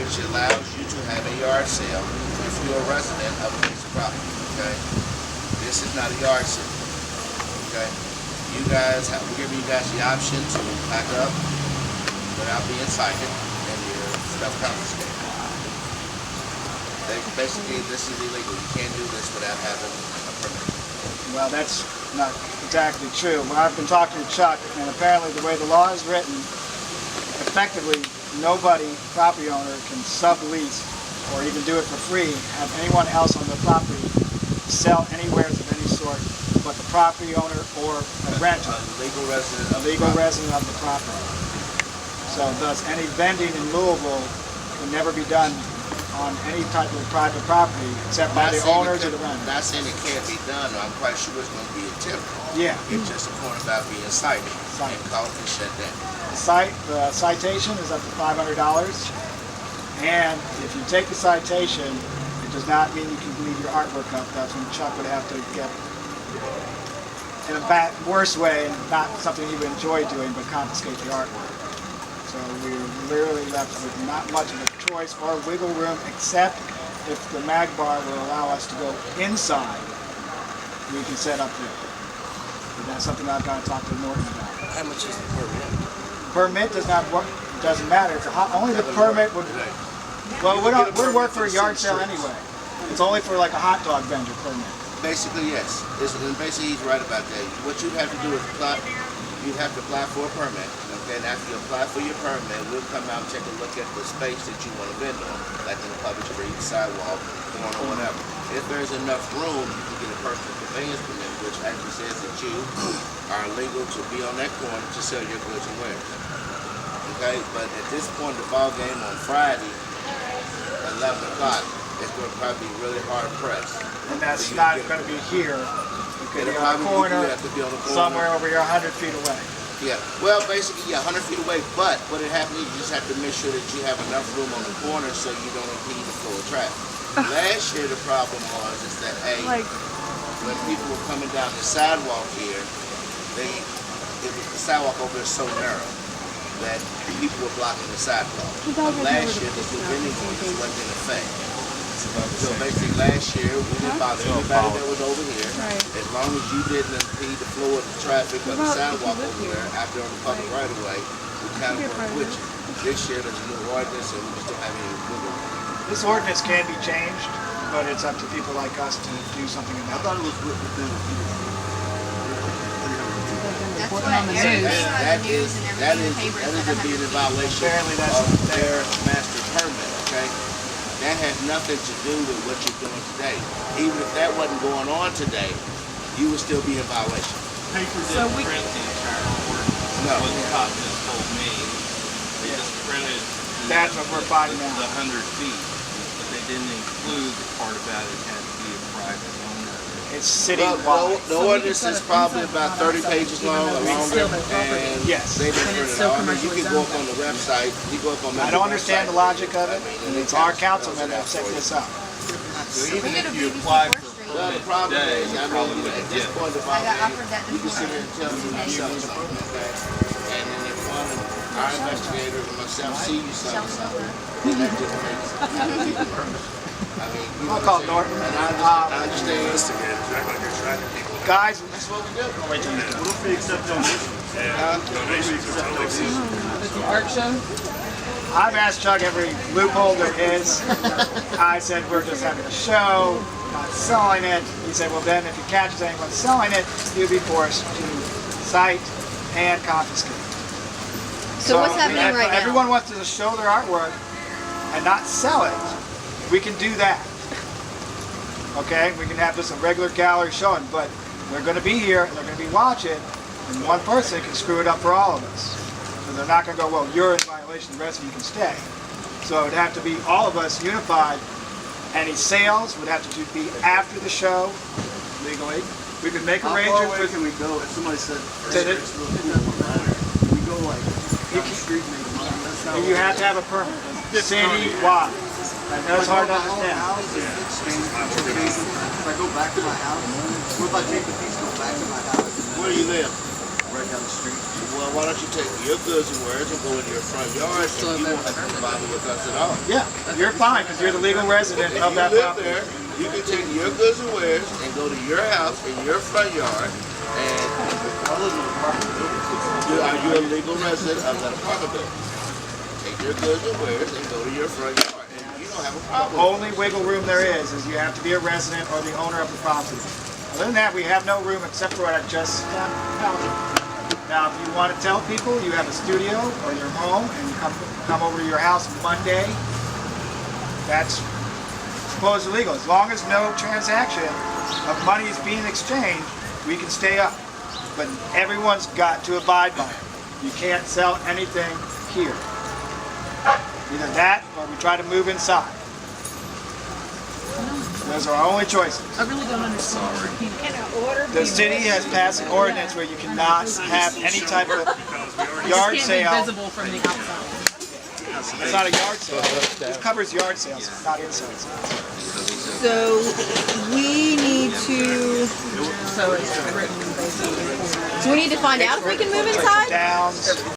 which allows you to have a yard sale if you're a resident of a piece of property, okay? This is not a yard sale, okay? We're giving you guys the option to pack up without being cited and your stuff confiscated. Basically, this is illegal. You can't do this without having a permit. Well, that's not exactly true. Well, I've been talking to Chuck, and apparently the way the law is written, effectively, nobody, property owner, can sublease or even do it for free, have anyone else on the property sell any wares of any sort but the property owner or a renter. A legal resident of the property. So thus, any vending in Louisville can never be done on any type of private property except by the owners or the renters. Not saying it can't be done, I'm quite sure it's going to be attempted. Yeah. It's just a point about being cited and caught and shut down. The citation is up to $500, and if you take the citation, it does not mean you can leave your artwork up. That's when Chuck would have to get, in a worse way, and not something he would enjoy doing, but confiscate the artwork. So we're literally left with not much of a choice or wiggle room, except if the mag bar will allow us to go inside, we can set up there. But that's something I've got to talk to Norton about. How much is the permit? Permit does not work. Doesn't matter. Only the permit would. Well, it would work for a yard sale anyway. It's only for like a hot dog vendor permit. Basically, yes. Basically, he's right about that. What you'd have to do is apply. You'd have to apply for a permit. Okay, and after you apply for your permit, we'll come out and take a look at the space that you want to vend on, like in the public street, sidewalk, corner, or whatever. If there's enough room, you can get a personal conveyance permit, which actually says that you are legal to be on that corner to sell your goods and wares. Okay, but at this point, the ball game on Friday, 11 o'clock, it's going to probably be really hard pressed. And that's not going to be here. It's going to be on the corner, somewhere over here, 100 feet away. Yeah, well, basically, yeah, 100 feet away, but what it happens is you just have to make sure that you have enough room on the corner so you don't impede the flow of traffic. Last year, the problem was is that, when people were coming down the sidewalk here, the sidewalk over there is so narrow that people were blocking the sidewalk. Last year, the new vending ordinance wasn't in effect. So basically, last year, we didn't bother anybody that was over here. As long as you didn't impede the flow of the traffic of the sidewalk over there, after on the public right of way, we kind of worked with you. This year, there's a new ordinance, and we just don't have any wiggle room. This ordinance can be changed, but it's up to people like us to do something about it. I thought it was within a few. That's what everything on the news and everything in the papers That is being in violation of their master permit, okay? That has nothing to do with what you're doing today. Even if that wasn't going on today, you would still be in violation. Paper didn't print the entire ordinance. No. What Todd just told me. They just printed That's what we're fighting the now. 100 feet, but they didn't include the part about it had to be a private owner. It's citywide. The ordinance is probably about 30 pages long or longer, and Yes. they didn't print it all. I mean, you can go up on the website. You go up on I don't understand the logic of it, and it's our councilmen that set this up. So even if you apply for a Well, the permit problem today, is, you're I probably mean, going at to this get point of the I got ball offered that game, you can this sit here and tell me you need something, okay? And then if one of our investigators or myself see you something, then that just makes it even worse. I mean, you I'll call understand? Norton. And I understand. Investigators act like they're tracking people. Guys, That's what we do. What if we accept donations? Donations are public season. I've asked Chuck every loophole there is. I said, we're just having a show, not selling it. He said, well then, if he catches anyone selling it, he'll be forced to cite and confiscate. So what's happening right now? Everyone wants to show their artwork and not sell it. We can do that. Okay, we can have just a regular gallery showing, but they're going to be here and they're going to be watching, and one person can screw it up for all of us. So they're not going to go, well, you're in violation, the rest of you can stay. So it would have to be all of us unified. Any sales would have to be after the show, legally. We could make How far arrangements away with. can we go? If somebody said, Said it? it's real cool, we go like down the street and make money. That's not You have to have a permit, citywide. I know it's hard to understand. If I go back to my house, what if I take the piece, go back to my house? Where do you live? Right down the street. well, why don't you take your goods and wares and go into your front yard, and you won't have to bother with us at all. Yeah, you're fine because you're the legal resident If of you that live property. there, you can take your goods and wares and go to your house in your front yard, and are you a legal resident of that apartment building? Take your goods and wares and go to your front yard, and you don't have a problem. Only wiggle room there is you have to be a resident or the owner of the property. Other than that, we have no room except for what I just counted. Now, if you want to tell people you have a studio or your home and you come over to your house Monday, that's supposedly legal. As long as no transaction of money is being exchanged, we can stay up. But everyone's got to abide by it. You can't sell anything here. Either that or we try to move inside. Those are our only choices. I really don't understand. The city has passed an ordinance where you cannot have any type of yard sale. Visible from the outside. It's not a yard sale. It covers yard sales, not inside sales. So we need to. So it's written basically. So we need to find out if we can move inside. Downs.